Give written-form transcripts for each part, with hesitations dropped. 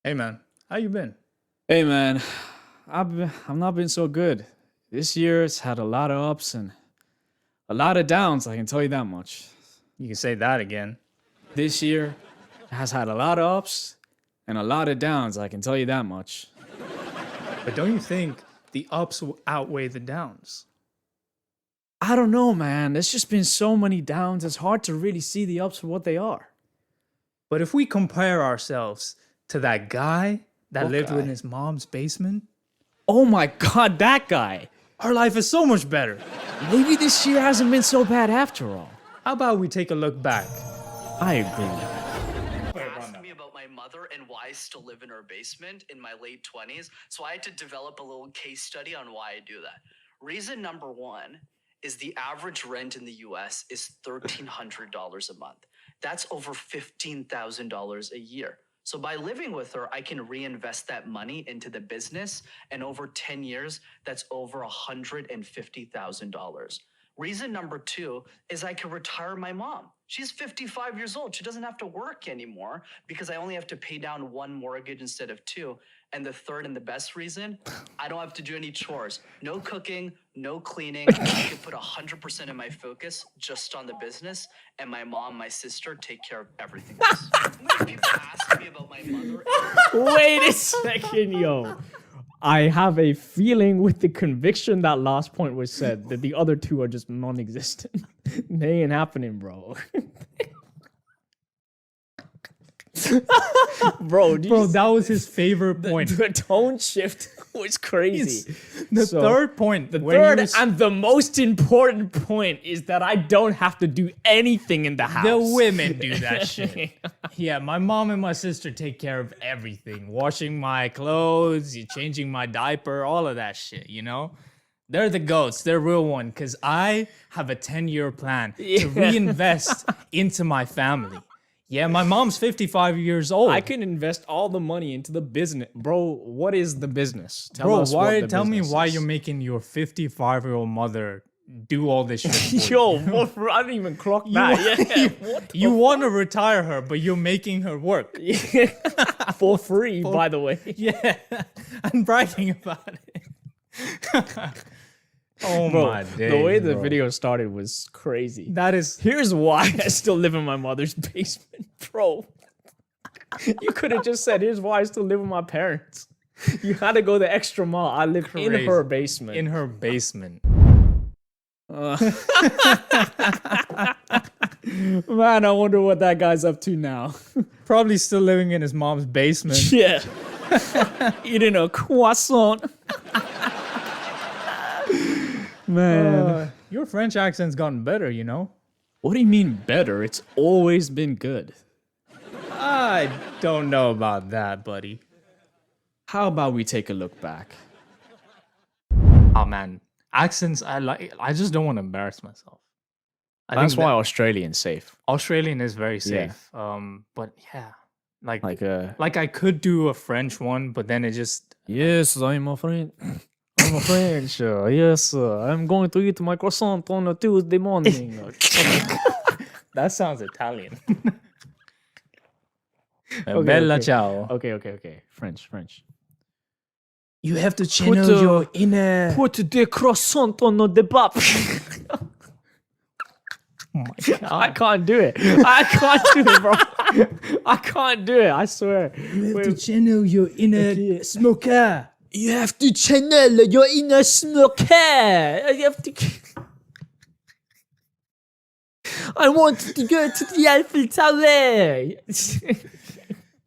Hey man, how you been? Hey man, I've not been so good. This year it's had a lot of ups and a lot of downs, I can tell you that much. You can say that again. This year has had a lot of ups and a lot of downs, I can tell you that much. But don't you think the ups will outweigh the downs? I don't know, man. There's just been so many downs, it's hard to really see the ups for what they are. But if we compare ourselves to that guy that What lived guy? in his mom's basement, Oh my god, that guy! our life is so much better. Maybe this year hasn't been so bad after all. How about we take a look back? I agree. Asked me about my mother and why I still live in her basement in my late 20s. So I had to develop a little case study on why I do that. Reason number one is the average rent in the US is $1,300 a month. That's over $15,000 a year. So by living with her, I can reinvest that money into the business, and over 10 years, that's over $150,000. Reason number two is I can retire my mom. She's 55 years old. She doesn't have to work anymore because I only have to pay down one mortgage instead of two. And the third and the best reason, I don't have to do any chores. No cooking, no cleaning. I can put 100% of my focus just on the business, and my mom, my sister take care of everything else. When people ask me about my mother, Wait a second, yo. I have a feeling with the conviction that last point was said that the other two are just non-existent. They ain't happening, bro. Bro, That was his favorite point. the tone shift was crazy. The So, third point. The when he third was- and the most important point is that I don't have to do anything in the house. The women do that shit. Yeah, my mom and my sister take care of everything. Washing my clothes, changing my diaper, all of that shit, you know? They're the goats. They're real one because I have a 10-year plan to reinvest into my family. Yeah, my mom's 55 years old. I can invest all the money into the business. Bro, what is the business? Tell Bro, us what the tell me business why is. you're making your 55-year-old mother do all this shit for Yo, you. what, I didn't even clock You that. want- Yeah, You want to retire her, but you're making her work. for free, by the way. Yeah, I'm bragging about it. Oh Bro, my days, the way the bro. video started was crazy. That is Here's why I still live in my mother's basement, bro. You could have just said, "Here's why I still live with my parents." You had to go the extra mile. I live in Crazy. her basement. in her basement. Man, I wonder what that guy's up to now. Probably still living in his mom's basement. Yeah, eating a croissant. Man, Your French accent's gotten better, you know? what do you mean better? It's always been good. I don't know about that, buddy. How about we take a look back? Oh man, accents, I just don't want to embarrass myself. I That's think why that Australian's safe. Australian is very Yeah. safe. But yeah, like Like I could do a French one, but then it just Yes, I'm a French. I'm a French. Yes, I'm going to eat my croissant on a Tuesday morning. that sounds Italian. Okay, Bella okay. ciao. Okay. French. You have to Put, channel your inner. Put the croissant on the bap. Oh my God. I can't do it. I can't do it, bro. I can't do it. I swear. You have to channel your inner smoker. You have to channel your inner smoker. You have to. I want to go to the Eiffel Tower.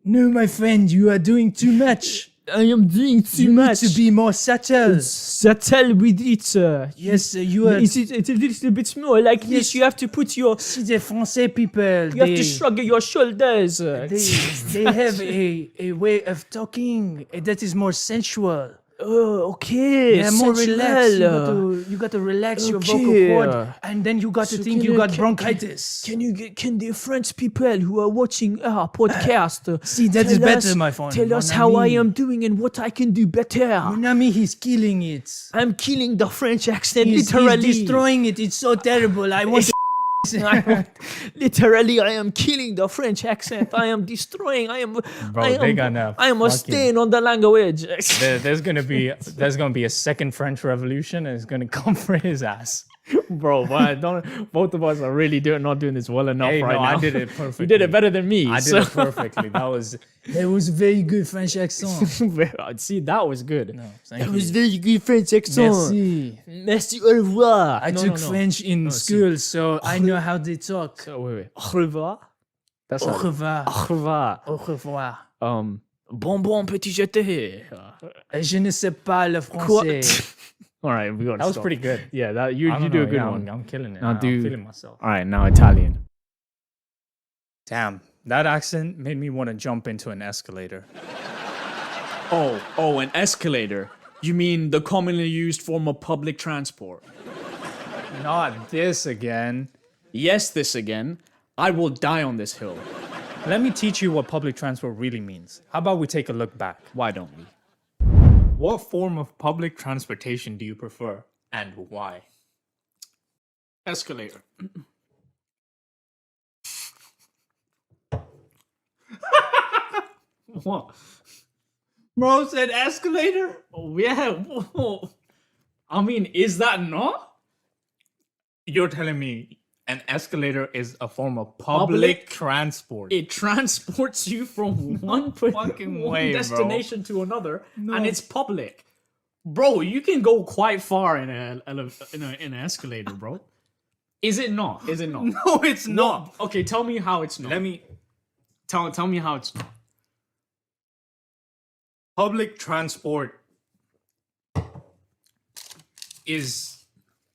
No, my friend, you are doing too much. I am doing too You much. need to be more subtle. Settle with it. Yes, you are. It's a little bit more like this. You have to put your. See the Francais people. You have to shrug your shoulders. They have a way of talking that is more sensual. Oh, okay. Yeah, more relaxed. sensual. You got to relax your vocal Okay. cord, and then you got to So think can you you- got can- bronchitis. Can the French people who are watching our podcast See, that is tell better, us- my friend. Tell Mon us how I ami. am doing and what I can do better. Mon ami, he's killing it. I'm killing the French accent He's literally. destroying it. It's so terrible. I want to Literally, I am killing the French accent. I am destroying. I am. Bro, I they am. gonna I am a fucking- stain on the language. There's gonna be a second French Revolution, and it's gonna come for his ass. Bro, but don't. Both of us are really not doing this well enough Hey, right no, now. I did it perfectly. You did it better than me. I did it perfectly. It was very good French accent. See, that was good. No, thank you. very good French accent. Merci. Merci, au revoir. I took French in school, so I know how they talk. Wait. Au revoir. That's Au not. revoir. Au revoir. Au revoir. Bonbon petit jeté. Je ne sais pas le français. All right, we got. That was pretty good. Yeah, that you I don't do a know, good yeah, one. I'm killing it. Now I'm do- feeling myself. All right, now Italian. Damn, that accent made me want to jump into an escalator. Oh, an escalator. You mean the commonly used form of public transport? Not this again. Yes, this again. I will die on this hill. Let me teach you what public transport really means. How about we take a look back? Why don't we? What form of public transportation do you prefer and why? Escalator. What? Bro said escalator? Oh, yeah. Whoa. I mean, is that not? You're telling me an escalator is a form of Public? public transport. It transports you from one fucking one way, bro. destination to another, and it's public. Bro, you can go quite far in an escalator, bro. Is it not? Is it not? No, it's not. Okay, tell me how it's not. Let me. Tell me how it's not. Public transport is,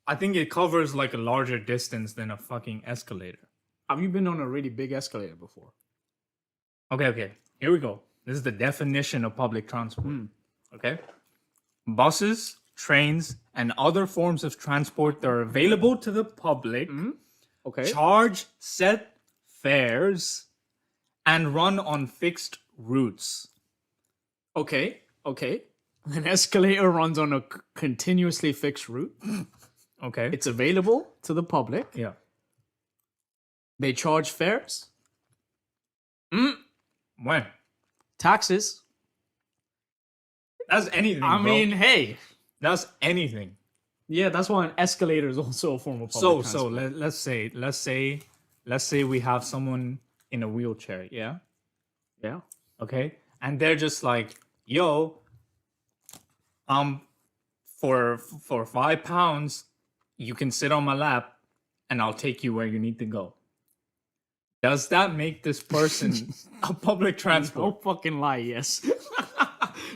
I think it covers like a larger distance than a fucking escalator. Have you been on a really big escalator before? Okay. Here we go. This is the definition of public transport. Okay. Buses, trains, and other forms of transport that are available to the public Okay. charge set fares and run on fixed routes. Okay. An escalator runs on a continuously fixed route. Okay. It's available to the public. Yeah. They charge fares, When? taxes. That's anything. I bro. mean, hey. That's anything. Yeah, that's why an escalator is also a form of So public transport. let's say we have someone in a wheelchair, yeah? Yeah. Okay? And they're just like, yo, for £5, you can sit on my lap and I'll take you where you need to go. Does that make this person a public No transport? fucking lie, yes.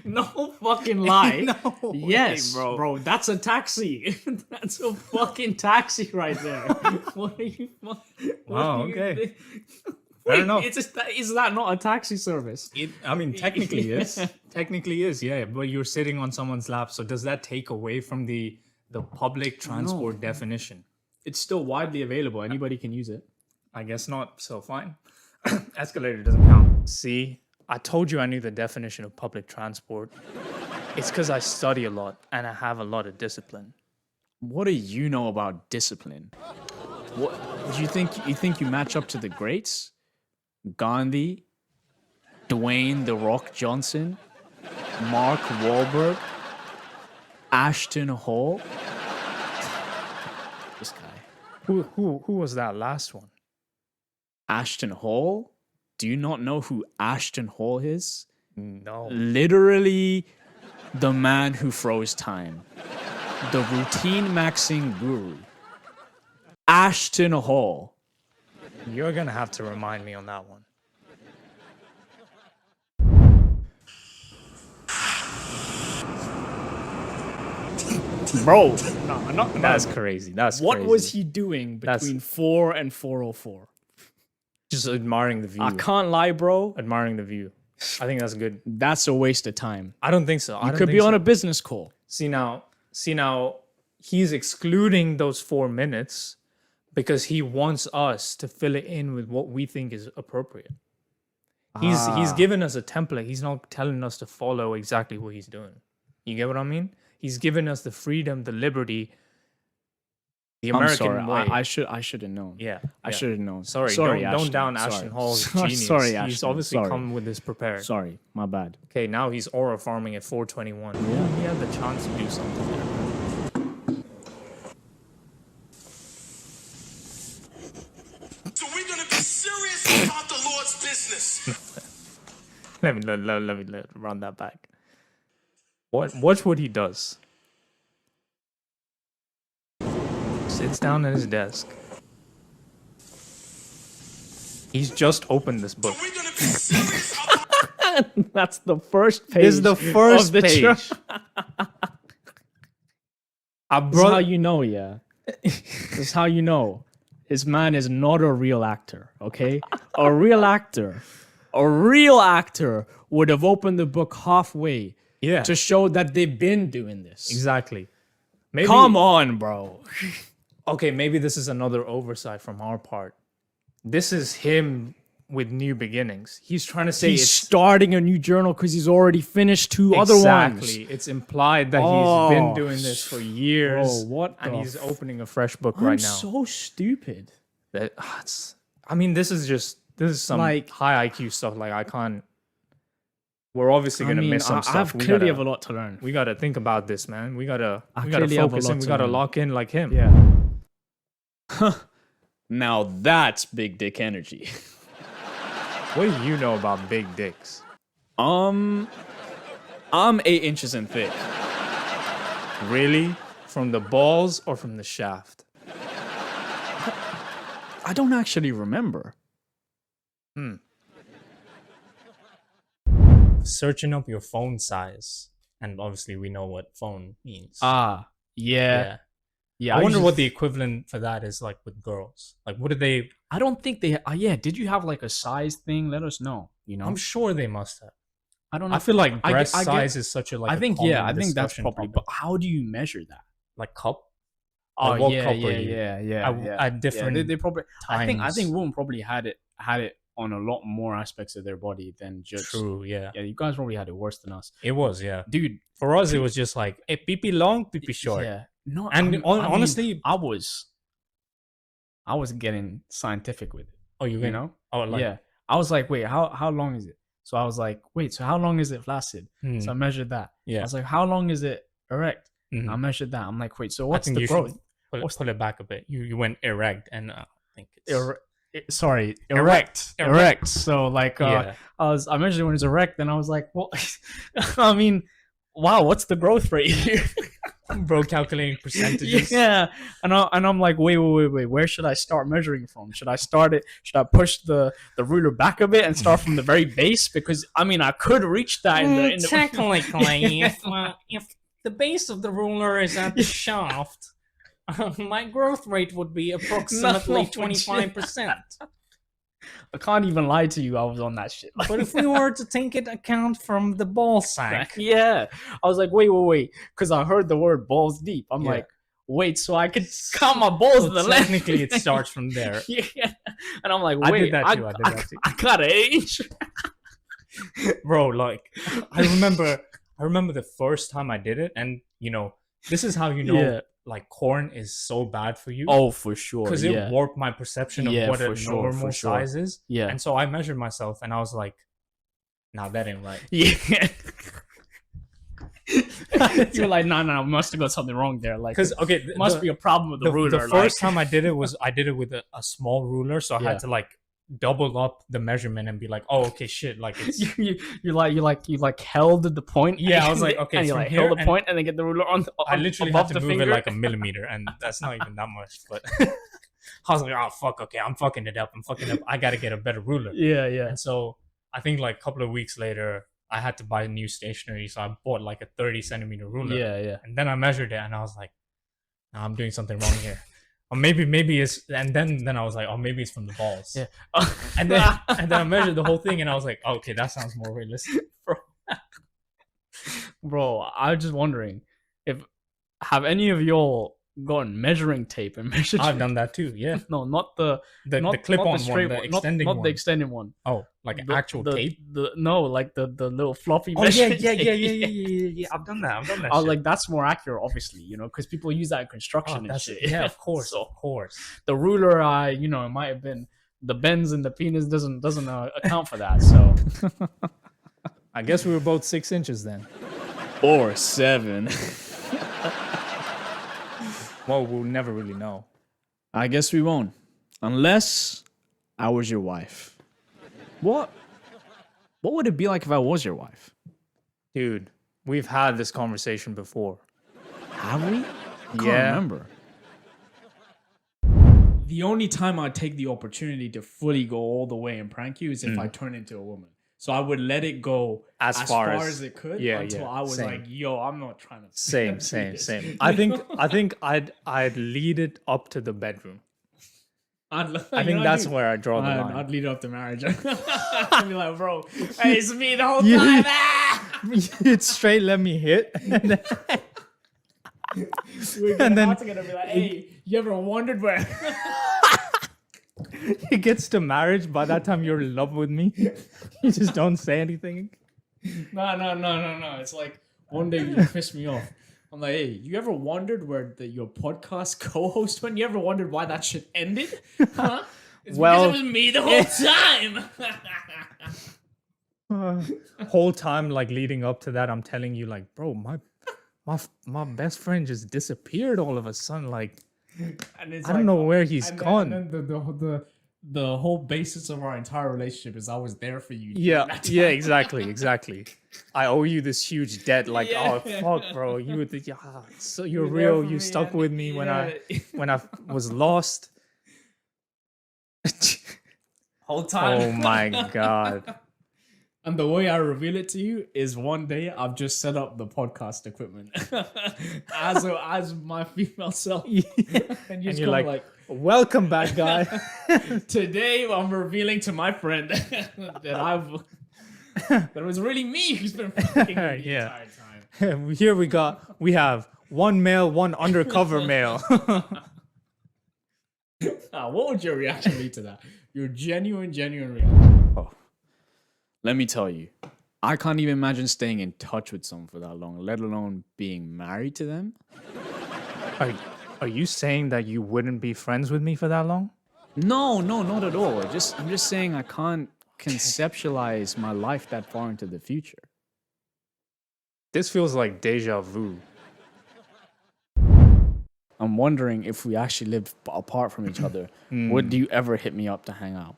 No fucking lie. No way, Yes, bro. bro. That's a taxi. That's a fucking taxi right there. What are you? Wow, okay. Fair Fair enough. Is that not a taxi service? I mean, technically is. Technically is, yeah. But you're sitting on someone's lap, so does that take away from the public transport definition? It's still widely available. Anybody can use it. I guess not. So fine. Escalator doesn't count. See, I told you I knew the definition of public transport. It's because I study a lot and I have a lot of discipline. What do you know about discipline? What do you think you match up to the greats? Gandhi, Dwayne The Rock Johnson, Mark Wahlberg, Ashton Hall. This guy. Who was that last one? Ashton Hall? Do you not know who Ashton Hall is? No. Literally the man who froze time. The routine maxing guru. Ashton Hall. You're gonna have to remind me on that one. Bro, no, That's crazy. That's what crazy. was he doing That's- between 4 and 4:04? Just admiring the view. I can't lie, bro. Admiring the view. I think that's good. That's a waste of time. I don't think so. You could be on a business call. See now, he's excluding those 4 minutes because he wants us to fill it in with what we think is appropriate. He's given us a template. He's not telling us to follow exactly what he's doing. You get what I mean? He's given us the freedom, the liberty The I'm American sorry. way. I should have known. Yeah, I yeah. should have known. Sorry, sorry, don't down Ashton. Ashton Sorry. Hall's Sorry, genius. sorry, He's Ashton. obviously Sorry. come with this prepared. Sorry, my bad. Okay, now he's aura farming at 421. Yeah. He had the chance to do something there. So we're gonna be serious about the Lord's business. let me run that back. Watch what he does. Sits down at his desk. He's just opened this book. We're gonna be serious about That's the first page. This is the first of the page. This is how you know, yeah. This is how you know. This man is not a real actor, okay? A real actor would have opened the book halfway Yeah. to show that they've been doing this. Exactly. Maybe, Come on, bro. Okay, maybe this is another oversight from our part. This is him with new beginnings. He's trying to say He's it's starting a new journal because he's already finished two other exactly. ones. It's implied that he's been Oh, doing this for years. Bro, what and the he's opening a fresh book I'm right now. so stupid. That I mean, this is some Like- high IQ stuff. Like I can't. We're obviously gonna miss some I stuff. have clearly have a lot to learn. We gotta think about this, man. We gotta clearly have a focus lot in. We to gotta learn. lock in like him. Yeah. Now that's big dick energy. What do you know about big dicks? I'm 8 inches in thick. Really? From the balls or from the shaft? I don't actually remember. Searching up your phone size, and obviously we know what phone means. Yeah. I wonder what the equivalent for that is like with girls. Like, what do they? I don't think they. Yeah. Did you have like a size thing? Let us know. You know. I'm sure they must have. I don't know. I feel like I breast get- size is such a like. I a think common yeah. I think that's discussion probably. topic. But how do you measure that? Like cup. Oh Like, what yeah, cup yeah, are you? yeah. At different They probably. I think times. women probably had it on a lot more aspects of their body than just. True. Yeah. Yeah, you guys probably had it worse than us, It was. Yeah. dude. For us, it was just like, hey, pee pee long, pee pee short. Yeah. No, And I mean, honestly, I was getting scientific with it. oh, You know? Oh, like, Yeah. I was like, wait, how long is it? So I was like, wait, so how long is it flaccid? hmm, So I measured that. yeah. I was like, how long is it erect? mhm. I measured that. I'm like, wait, so I what's think the you should growth? pull it back a bit. You went erect, and I think it's Sorry, Erect. erect. So like, yeah. I measured it when it's erect, and I was like, well, I mean, wow, what's the growth rate here? Bro, calculating percentages. Yeah, and I'm like, wait, where should I start measuring from? Should I push the ruler back a bit and start from the very base? Because I mean, I could reach that in the Technically, if the base of the ruler is at the shaft, my growth rate would be approximately 25%. I can't even lie to you. I was on that shit. But if we were to take into account from the ball sack, Yeah, I was like, wait, because I heard the word balls deep. I'm Yeah. like, wait, so I could count my balls to the left. technically it starts from there. Yeah, and I'm like, I wait, did that too. I did that too. I got an age. Bro, like I remember the first time I did it, and this is how Yeah. like corn is so bad for you. Oh, for sure. because it warped my perception of Yeah, what for a sure, normal for sure. size is. Yeah. And so I measured myself, and I was like, "Nah, that ain't right." Yeah. You're like, no, must have got something wrong there. Like, Because okay, must be a problem with the ruler. The first time I did it with a small ruler, so I Yeah. had to like double up the measurement and be like, "Oh, okay, shit." Like it's you like held the point. Yeah, I was like, okay, and you from like here, held the and point and then get the ruler on. I literally above had to the move finger. it like a millimeter, and that's not even that much. But I was like, "Oh fuck, okay, I'm fucking it up. I got to get a better ruler." Yeah. And so I think like a couple of weeks later, I had to buy a new stationery, so I bought like a 30-centimeter ruler. Yeah. And then I measured it, and I was like, "Nah, I'm doing something wrong here." Or maybe it's, and then I was like, "Oh, maybe it's from the balls." Yeah. And then I measured the whole thing, and I was like, oh, "Okay, that sounds more realistic." Bro, I was just wondering have any of y'all gotten measuring tape and measured. I've done that too. Yeah. No, not the The clip-on one, straight the extending not one. the extending one. Oh, like The- actual tape. No, like the little fluffy. Oh yeah, measuring yeah, yeah, yeah, tape. yeah, yeah, yeah. I've done that. I've done that. I was shit. like, that's more accurate, obviously, because people use that in construction Oh, and that's shit. yeah, of course, So of course. the ruler, it might have been the bends in the penis doesn't account for that. So I guess we were both 6 inches then. Or 7. Well, we'll never really know. I guess we won't. Unless I was your wife. What would it be like if I was your wife? Dude, we've had this conversation before. Have we? I can't Yeah. remember. the only time I'd take the opportunity to fully go all the way and prank you is if I turn into a woman. So I would let it go As far as- it could yeah, until yeah, I was same. like, yo, I'm not trying to Same, do same, this. same. I think I'd lead it up to the bedroom. I think that's where I draw the line. I'd lead up to marriage. I'd be like, bro, hey, it's me the whole time. Ah! You'd straight let me hit. And then, We're And then- together be like, hey, you ever wondered where? it gets to marriage. By that time, you're in love with me. You just don't say anything. No. It's like one day you piss me off. I'm like, hey, you ever wondered where your podcast co-host went? You ever wondered why that shit ended? Huh? It's Well- because it was me the whole time. Whole time, like leading up to that, I'm telling you, like, bro, my best friend just disappeared all of a sudden. Like, And it's I don't know where he's and gone. Then the whole basis of our entire relationship is I was there for you. Yeah, during that yeah, time. exactly. I owe you this huge debt. Like, Yeah. oh fuck, bro, you would think, so you're You were there real. for You me stuck and- with me when I yeah. was lost. whole time. Oh my god. And the way I reveal it to you is one day I've just set up the podcast equipment as my female self, and And just you're come like, welcome back, guy. today I'm revealing to my friend that it was really me who's been fucking me the Yeah. entire time. Here we have one male, one undercover male. What would your reaction be to that? Your genuine reaction. Let me tell you, I can't even imagine staying in touch with someone for that long, let alone being married to them. Are you saying that you wouldn't be friends with me for that long? No, not at all. I'm just saying I can't conceptualize my life that far into the future. This feels like deja vu. I'm wondering if we actually lived apart from each other, would you ever hit me up to hang out?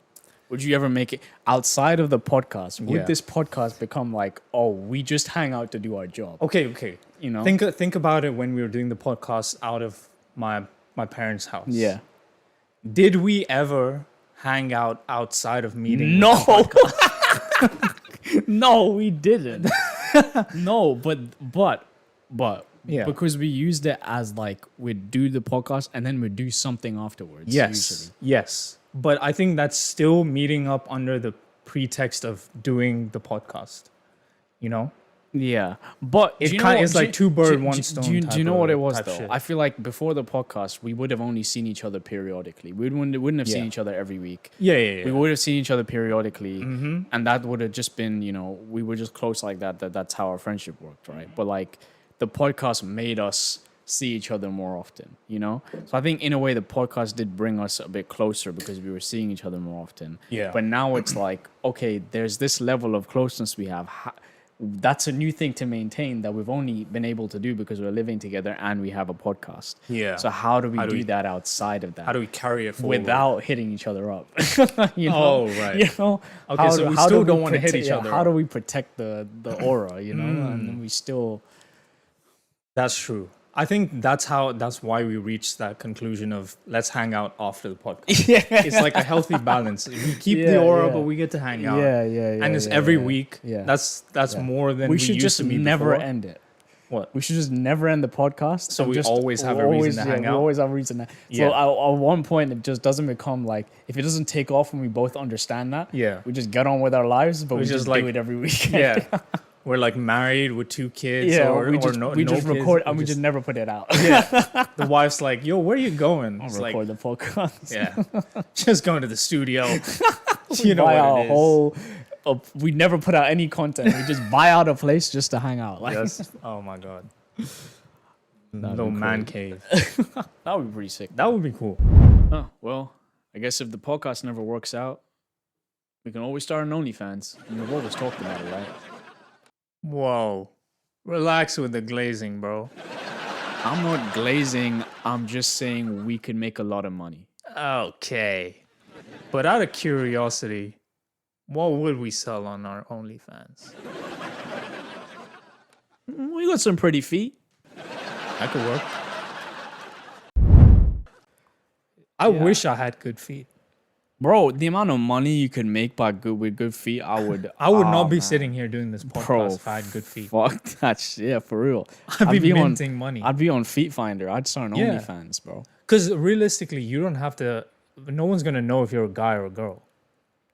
Would you ever make it outside of the podcast? Would Yeah. this podcast become like, oh, we just hang out to do our job? Okay. You know? Think about it when we were doing the podcast out of my parents' house. Yeah. Did we ever hang out outside of meeting? No. No, we didn't. No, but Yeah. because we used it as like we'd do the podcast and then we'd do something afterwards. Yes. Yes. But I think that's still meeting up under the pretext of doing the podcast. You know? Usually. Yeah. But It do you know kinda what- is like do- two bird, do- one do- stone Do you type know what of- it was type though? shit. I feel like before the podcast, we would have only seen each other periodically. We wouldn't have seen Yeah. each other every week. Yeah. We would have seen each other periodically, and that would have just been, we were just close like that. That's how our friendship worked, right? But like, the podcast made us see each other more often, So I think in a way, the podcast did bring us a bit closer because we were seeing each other more often. Yeah. But now it's like, okay, there's this level of closeness we have. That's a new thing to maintain that we've only been able to do because we're living together and we have a podcast. Yeah. So how do we How do do we- that outside of that? How do we carry it forward? Without hitting each other up. Oh, right. Okay, so we how still do don't wanna hit protect- each other How up. do we protect the aura, And then we still. That's true. I think that's why we reached that conclusion of let's hang out after the podcast. Yeah. It's like a healthy balance. We keep the Yeah, aura, yeah. but we get to hang out. Yeah. And it's yeah, every yeah. week. Yeah. That's more than We we should used just to meet never before. end it. What? We should just never end the podcast. So and we just always have a reason to hang We out? always have a reason. So Yeah. at one point, it just doesn't become like, if it doesn't take off and we both understand that, Yeah. we just get on with our lives, but we just just like- do it every week. Yeah. We're like married with 2 kids. Yeah, or, we or just no, we no just kids. record We and we just never put it out. yeah. The wife's like, "Yo, where you going?" It's like, Record the podcast. yeah, just going to the studio. You know buy what out it a is. whole. We never put out any content. We just buy out a place just to hang out. Like Yes. Oh my god. That'd Little be man cool. cave. that would be pretty sick. That would be cool. Oh, well, I guess if the podcast never works out, we can always start an OnlyFans. And we've always talked about it, right? Whoa. Relax with the glazing, bro. I'm not glazing. I'm just saying we could make a lot of money. Okay. But out of curiosity, what would we sell on our OnlyFans? We got some pretty feet. That could work. I wish I had good feet. Bro, the amount of money you could make with good feet, I would not be man. sitting here doing this podcast Bro, if I had good feet. Fuck that shit. Yeah, for real. I'd be minting money. I'd be on Feet Finder. I'd start an Yeah. OnlyFans, bro. Because realistically, you don't have to. No one's gonna know if you're a guy or a girl.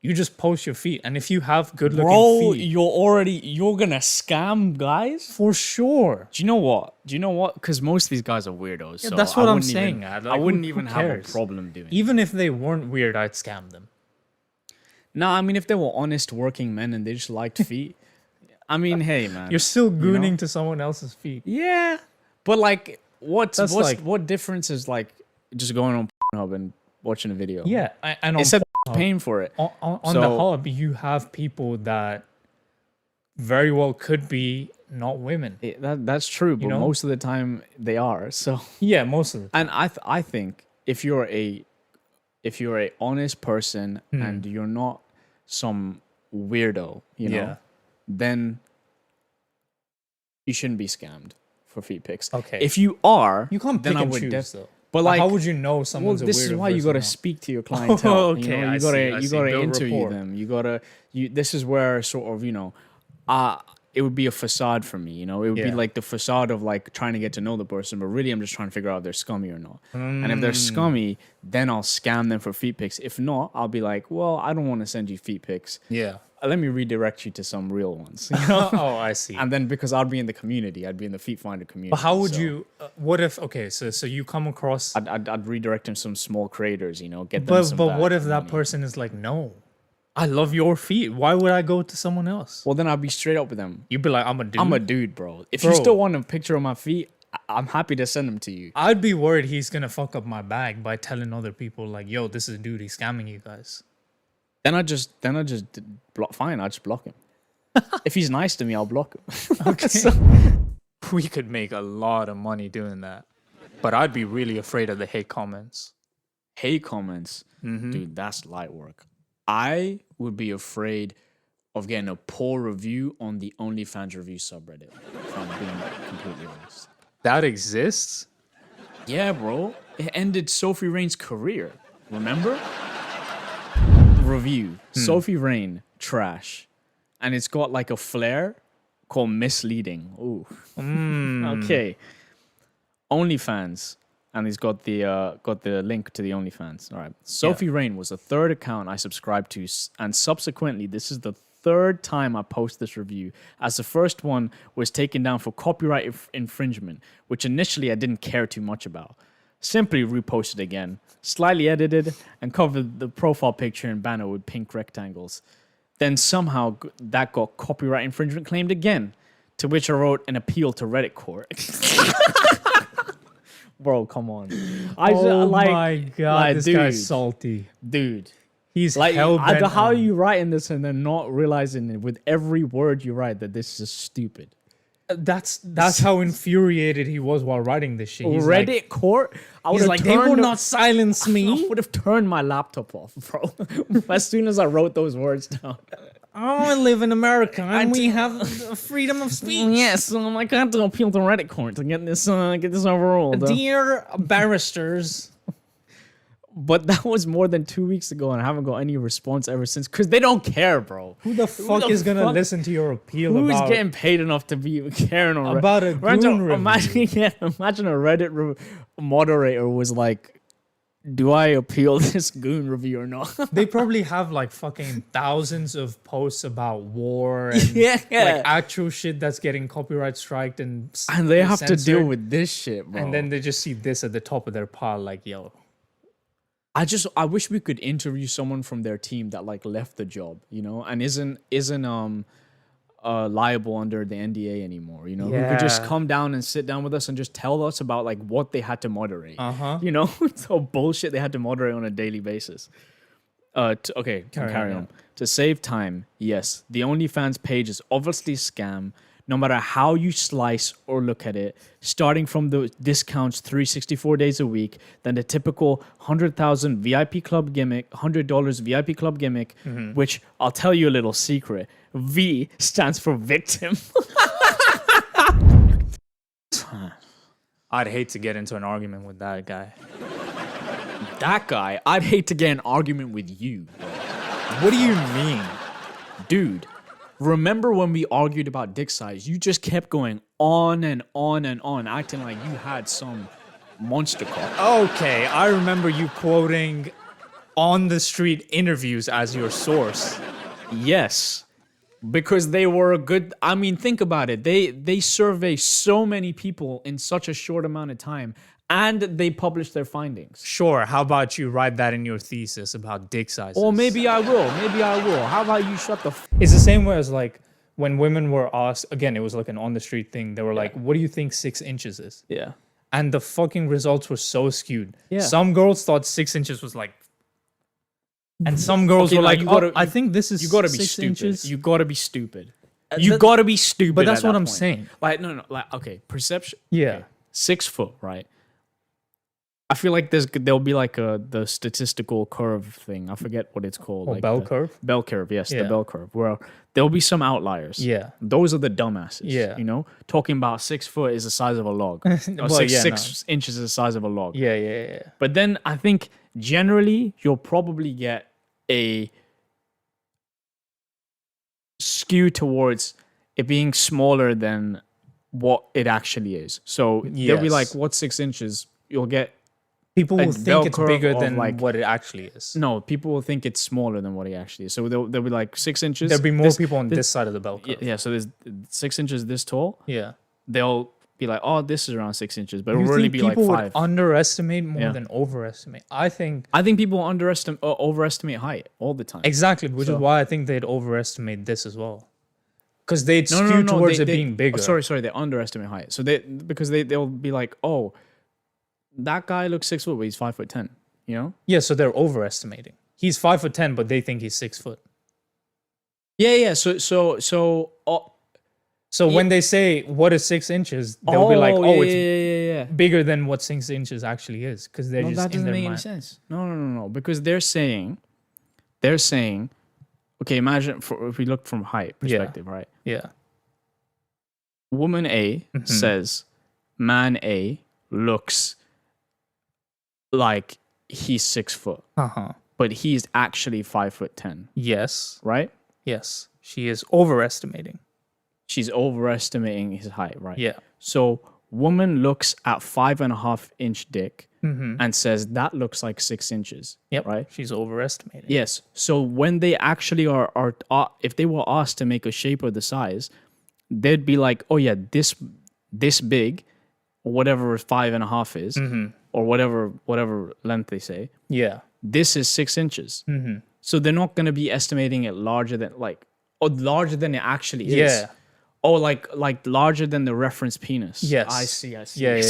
You just post your feet, and if you have good-looking Bro, feet, you're gonna scam guys? for sure. Do you know what? Because most of these guys are weirdos. Yeah, so that's what I I'm wouldn't saying. even- Ad. I Like, wouldn't who even have a cares? problem doing it. Even if they weren't weird, I'd scam them. No, I mean, if they were honest working men and they just liked feet, I mean, hey, man. You're still gooning know? to someone else's feet. Yeah. But, like, That's like- what difference is, like, just going on Pornhub and watching a video? Yeah, and on, Instead of paying for it. on the So- hub, you have people that very well could be not women. That's true, but know? most of the time they are. So, Yeah, most of them. and I think if you're a honest person and you're not some weirdo, you know, Yeah. then you shouldn't be scammed for feet pics. Okay. If you are, You can't then pick I and would choose, though. But like, how would you know well, someone's a weirdo? this is why you versus got to not? speak to your clientele. Okay, you know, I you see, gotta I you see. gotta Build interview rapport. them. This is where sort of, you know, it would be a facade for me. You know, it would be Yeah. like the facade of like trying to get to know the person, but really I'm just trying to figure out if they're scummy or not. And if they're scummy, then I'll scam them for feet pics. If not, I'll be like, well, I don't want to send you feet pics. Yeah. Let me redirect you to some real ones. You know? Oh, I see. And then because I'd be in the community, I'd be in the Feet Finder community. But how would so you? What if? Okay, so you come across. I'd redirect them some small creators, you know, get them But some what if back that money. person is like, no, I love your feet. Why would I go to someone else? Well, then I'd be straight up with them. You'd be like, I'm a dude. I'm a dude, bro. If you Bro. still want a picture of my feet, I'm happy to send them to you. I'd be worried he's gonna fuck up my bag by telling other people like, yo, this is a dude. He's scamming you guys. Then I just block. Fine, I just block him. If he's nice to me, I'll block him. Okay. We could make a lot of money doing that, but I'd be really afraid of the hate comments. Hate comments, dude, that's light work. I would be afraid of getting a poor review on the OnlyFans review subreddit. If I'm being completely honest. That exists. Yeah, bro. It ended Sophie Rain's career. Remember? Review. Sophie Rain, trash. And it's got like a flair called misleading. Ooh. Okay. OnlyFans. And he's got the link to the OnlyFans. All right. Sophie Rain was the third account I subscribed to. And subsequently, this is the third time I post this review, as the first one was taken down for copyright infringement, which initially I didn't care too much about. Simply reposted again, slightly edited, and covered the profile picture and banner with pink rectangles. Then somehow that got copyright infringement claimed again, to which I wrote an appeal to Reddit court. Bro, come on. Oh my god, like, this dude. guy's salty. Dude. He's Like, hell bent. how are you writing this and then not realizing it with every word you write that this is stupid? That's how infuriated he was while writing this shit. He's Reddit like, court? I he's would've like, they will turned- not silence I me. would have turned my laptop off, bro. As soon as I wrote those words down. I live in America and we have freedom of speech. Yes, I got to appeal to Reddit court to get this overruled. Dear barristers. But that was more than 2 weeks ago, and I haven't got any response ever since. Because they don't care, bro. Who the fuck is gonna listen to your appeal Who's about getting paid enough to be caring on about a goon review? Imagine a Reddit moderator was like, do I appeal this goon review or not? They probably have like fucking thousands of posts about war and Yeah. like actual shit that's getting copyright striked and they have to deal censored. with this shit, bro. And then they just see this at the top of their pile, like, yo. I wish we could interview someone from their team that like left the job, you know, and isn't liable under the NDA anymore, you know, who could just Yeah. come down and sit down with us and just tell us about like what they had to moderate, Uh-huh. you know, so bullshit they had to moderate on a daily basis. Okay, carry on. To save time, yes, the OnlyFans page is obviously a scam, no matter how you slice or look at it, starting from the discounts 364 days a week, then the typical 100,000 VIP club gimmick, $100 VIP club gimmick, which I'll tell you a little secret. V stands for victim. I'd hate to get into an argument with that guy. That guy, I'd hate to get an argument with you. What do you mean? Dude, remember when we argued about dick size? You just kept going on and on and on, acting like you had some monster cock. Okay, I remember you quoting on the street interviews as your source. Yes, because they were a good. I mean, think about it. They survey so many people in such a short amount of time, and they publish their findings. Sure, how about you write that in your thesis about dick sizes? Or maybe I will. Maybe I will. How about you shut the It's the same way as like when women were asked, again, it was like an on the street thing. They were like, what do you think 6 inches is? Yeah. And the fucking results were so skewed. Yeah. Some girls thought 6 inches was like, and some girls Okay, were now like, you gotta- I think this is You gotta be 6 stupid. inches. You gotta be stupid. that- You gotta be stupid. But that's at what that I'm point. saying. Like no, like okay, perception. Yeah. Okay, 6 foot, right? I feel like there'll be like the statistical curve thing. I forget what it's called. Or like bell the- curve? Bell curve, yes, the Yeah. bell curve. Where there'll be some outliers. Yeah. Those are the dumbasses. Yeah. You know, talking about 6 foot is the size of a log. Or Well, six yeah, six inches is the size of a log. Yeah. But then I think generally you'll probably get a skew towards it being smaller than what it actually is. So they'll be like, Yes. what's 6 inches? You'll get People A will bell think it's curve bigger of, than like- what it actually is. no, people will think it's smaller than what it actually is. So they'll be like 6 inches. There'll be more this- people on this- this side of the bell curve. Yeah, so there's 6 inches this tall. Yeah. They'll be like, oh, this is around 6 inches, but You it'll really think be like people 5. would underestimate more Yeah. than overestimate? I think I think people underestimate or overestimate height all the time. exactly, which So- is why I think they'd overestimate this as well, because they'd No, skew towards they- it being bigger. Oh, sorry, they underestimate height. So they'll be like, oh, that guy looks 6 foot, but he's 5'10". You know? Yeah, so they're overestimating. He's 5'10", but they think he's 6 foot. Yeah. So So when they say what is 6 inches, they'll be like, oh, it's yeah. bigger than what 6 inches actually is, because they're No, just that in doesn't their make any mind. sense. No. Because they're saying, okay, imagine if we look from height perspective, right? Yeah. Woman A says, man A looks like he's 6 foot, but he's actually 5'10", Yes. right? Yes. She is overestimating. She's overestimating his height, right? Yeah. So woman looks at 5.5-inch dick and says that looks like 6 inches. Yep. Right. She's overestimating. Yes. So when they actually are if they were asked to make a shape or the size, they'd be like, oh yeah, this big, or whatever 5.5 is, or whatever length they say. Yeah. This is 6 inches. So they're not going to be estimating it larger than larger than it actually is. Yeah. Oh, like larger than the reference penis. Yes. I see. Yeah.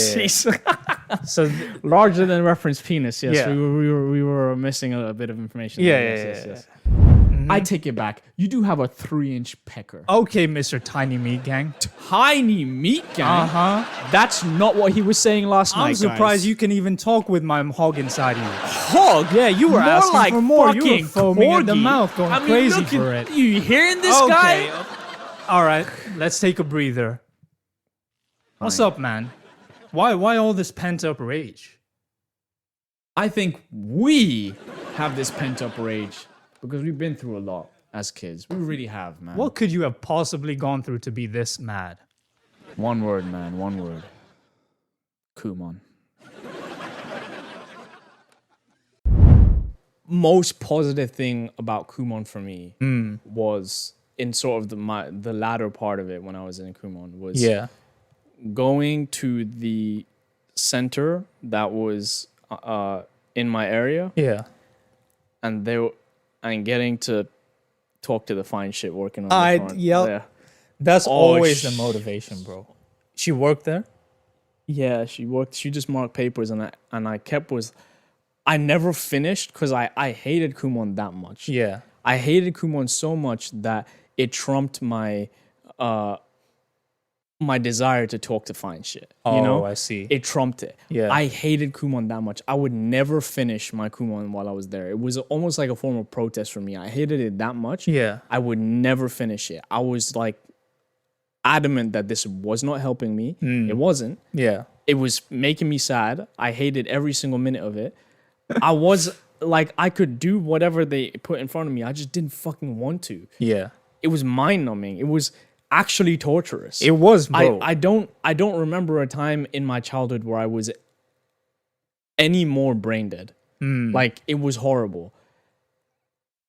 So Larger than reference penis. Yes, Yeah. we were missing a bit of information. Yeah, there. yeah. Yes. I take it back. You do have a 3-inch pecker. okay, Mr. Tiny Meat Gang. Tiny meat gang. That's not what he was saying last night. I'm surprised guys. you can even talk with my hog inside you. Hog. Yeah, you were More asking like for more. You were fucking foaming at the corgi. mouth, going I mean, crazy look for at- it. You hearing this Okay. guy? All right, let's take a breather. What's up, man? Why all this pent up rage? I think we have this pent up rage because we've been through a lot as kids. We really have, man. What could you have possibly gone through to be this mad? One word, man. One word. Kumon. most positive thing about Kumon for me was in sort of the latter part of it when I was in Kumon was going to the center that was in my area. Yeah. And getting to talk to the fine shit working on the front. Yeah. That's always the motivation, bro. She worked there? Yeah, she worked. She just marked papers, and I never finished because I hated Kumon that much. Yeah. I hated Kumon so much that it trumped my my desire to talk to fine shit. You know? I see. It trumped it. Yeah. I hated Kumon that much. I would never finish my Kumon while I was there. It was almost like a form of protest for me. I hated it that much. Yeah. I would never finish it. I was like adamant that this was not helping me. It wasn't. Yeah. It was making me sad. I hated every single minute of it. I was like, I could do whatever they put in front of me. I just didn't fucking want to. Yeah. It was mind numbing. It was actually torturous. It was, bro. I don't remember a time in my childhood where I was any more brain dead. Like, it was horrible.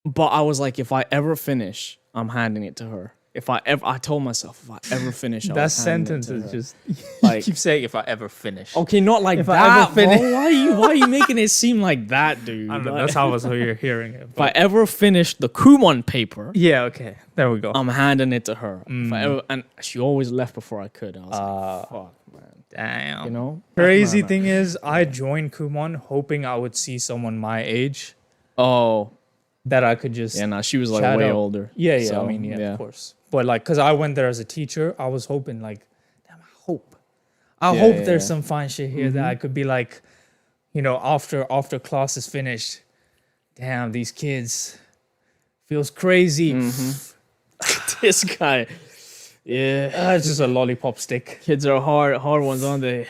But I was like, if I ever finish, I'm handing it to her. I told myself, if I ever finish, that sentence is just like, you keep saying if I ever finish. Okay, not like If I that, ever finish- bro. Why are you making it seem like that, dude? I don't know. That's how you're hearing it. If I ever finish the Kumon paper, Yeah. Okay. There we go. I'm handing it to her. If I ever, and she always left before I could. I was like, fuck, man. Damn. You know? Crazy thing is, I joined Kumon hoping I would see someone my age Oh, that I could just. yeah, no, she was like chat way up. older. Yeah. So, I mean, yeah, of course. But like, cause I went there as a teacher, I was hoping like, damn, I hope there's some fine shit here that I could be like, you know, after class is finished. Damn, these kids feels crazy. This guy. Yeah. It's just a lollipop stick. Kids are hard ones, aren't they?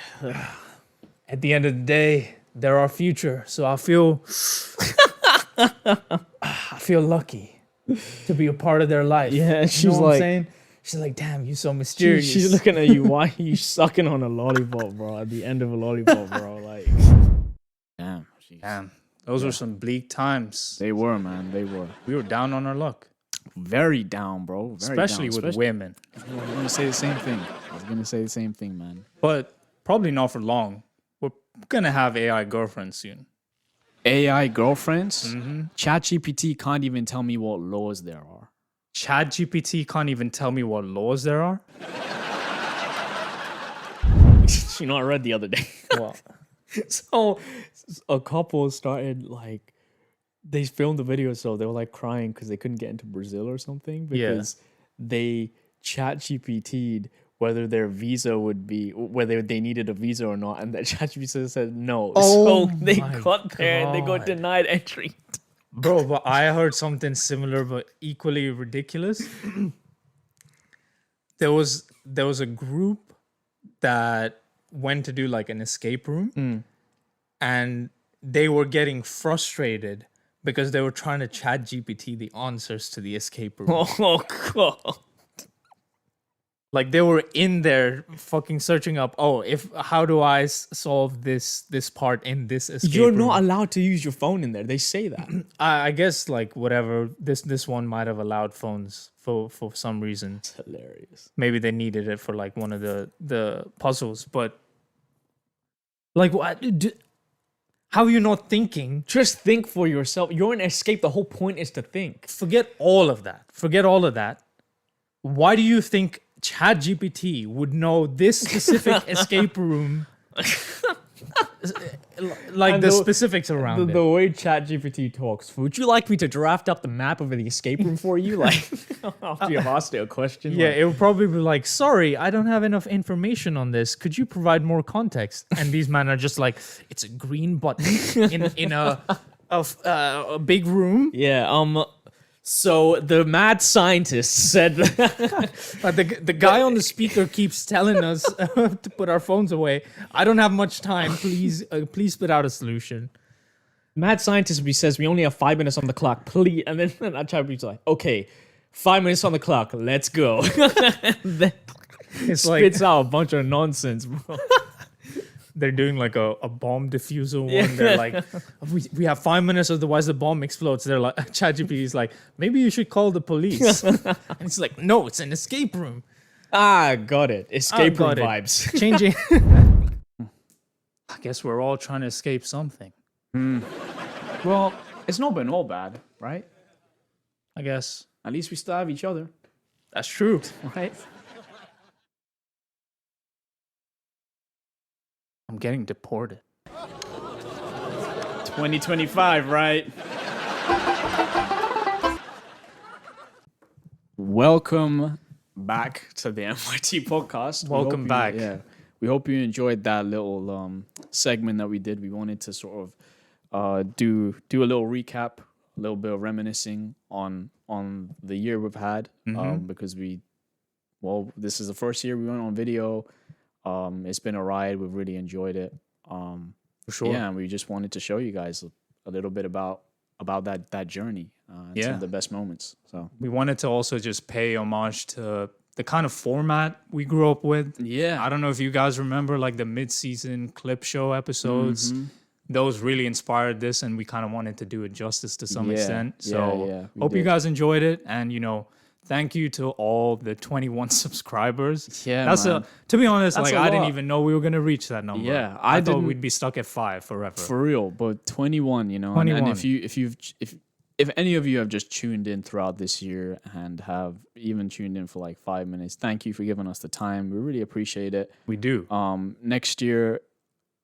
At the end of the day, they're our future. So I feel lucky to be a part of their life. Yeah, You she's know what I'm like, saying? She's like, damn, you so mysterious. she's looking at you. Why are you sucking on a lollipop, bro? At the end of a lollipop, bro. Like, damn. Jeez. Damn, those were some bleak times. They were, man. They were. We were down on our luck, Very down, bro. Very especially down. with women. I was gonna say the same thing. Man. But probably not for long. We're gonna have AI girlfriends soon. AI girlfriends. ChatGPT can't even tell me what laws there are. ChatGPT can't even tell me what laws there are. You know, I read the other day. Well, So a couple started like they filmed the video, so they were like crying because they couldn't get into Brazil or something because they ChatGPT'd whether their visa would be whether they needed a visa or not, and that ChatGPT said no. Oh so they my got there and they got God. denied entry. bro, but I heard something similar but equally ridiculous. There was a group that went to do like an escape room, and they were getting frustrated because they were trying to chat GPT the answers to the escape room. Oh god. Like they were in there fucking searching up, how do I solve this part in this escape You're room? not allowed to use your phone in there. They say that. I guess like whatever, this one might have allowed phones for some reason. It's hilarious. Maybe they needed it for like one of the puzzles, but like what? How are you not thinking? Just think for yourself. You're in escape. The whole point is to think. Forget all of that. Why do you think ChatGPT would know this specific escape room? Like And the the- specifics around it. The way ChatGPT talks, would you like me to draft up the map of the escape room for you? Like, after you've asked it a question? Yeah, like, it would probably be like, sorry, I don't have enough information on this. Could you provide more context? And these men are just like, it's a green button in a big room. yeah. So the mad scientist said, But the guy on the speaker keeps telling us to put our phones away. I don't have much time. Please spit out a solution. mad scientist says we only have 5 minutes on the clock, please. And then ChatGPT's like, okay, 5 minutes on the clock, let's go. Then It's like spits out a bunch of nonsense, bro. they're doing like a bomb diffuser one. They're like, we have 5 minutes, otherwise the bomb explodes. They're like, ChatGPT is like, maybe you should call the police. And it's like, no, it's an escape room. Ah, got it. Escape room got it. vibes. Changing. I guess we're all trying to escape something. Well, it's not been all bad, right? I guess At least we still have each other, that's true. right? I'm getting deported. 2025, right? Welcome back to the MYT podcast. Welcome back. We hope you enjoyed that little segment that we did. We wanted to sort of do a little recap, a little bit of reminiscing on the year we've had, because this is the first year we went on video. It's been a ride. We've really enjoyed it. For sure. Yeah, and we just wanted to show you guys a little bit about that journey. Some of the best moments. So We wanted to also just pay homage to the kind of format we grew up with. yeah, I don't know if you guys remember like the mid-season clip show episodes. Those really inspired this, and we kind of wanted to do it justice to some extent. So we hope you did. guys enjoyed it, and thank you to all the 21 subscribers. Yeah, that's man. to be honest, That's like a I didn't lot. even know we were gonna reach that number. Yeah, I I thought didn't- we'd be stuck at 5 forever. for real. But 21, and 21. if any of you have just tuned in throughout this year and have even tuned in for like 5 minutes, thank you for giving us the time. We really appreciate it. We do. Next year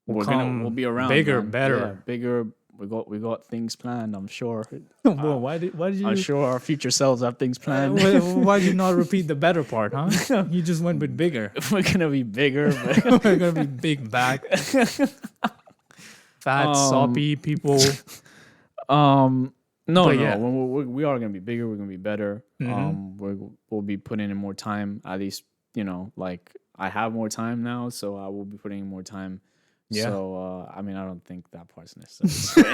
we'll be around, bigger, man. better. Yeah, bigger. We got things planned, I'm sure. Well, why did you? I'm sure our future selves have things planned. Why did you not repeat the better part, huh? You just went with bigger. We're gonna be bigger. But We're gonna be big back, fat, soppy people. No, But yeah. we are gonna be bigger. We're gonna be better. We'll be putting in more time. At least like I have more time now, so I will be putting in more time. Yeah. So I don't think that part's necessary.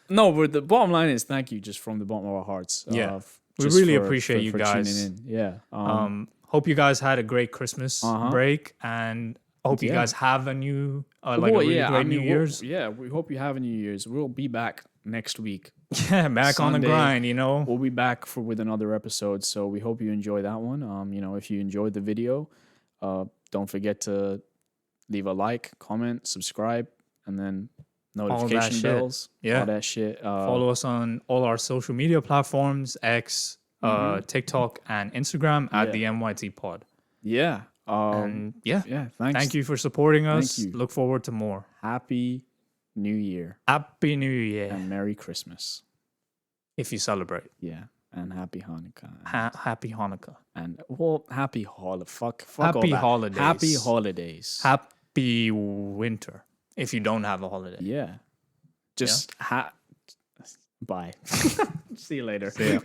No, but the bottom line is thank you, just from the bottom of our hearts. Yeah. We just really appreciate you for guys. tuning in. Yeah. Hope you guys had a great Christmas break, and hope you Yeah. guys have a new a really great New Year's. We hope you have a New Year's. We'll be back next week. Yeah, back on the Sunday. grind. We'll be back with another episode, so we hope you enjoy that one. If you enjoyed the video, don't forget to leave a like, comment, subscribe, and then notification shit. bells. Yeah. All that shit. Follow us on all our social media platforms: X, TikTok, and Instagram at the MYT Pod. Yeah. And yeah, Thanks. thank you for supporting us. Thank you. Look forward to more. Happy New Year Happy New Year and Merry Christmas. if you celebrate. Yeah. And Happy Hanukkah. Happy Hanukkah. And happy holiday. Fuck Happy all that. holidays. Happy holidays. Happy winter if you don't have a holiday. Yeah. Just bye. See you later. See ya.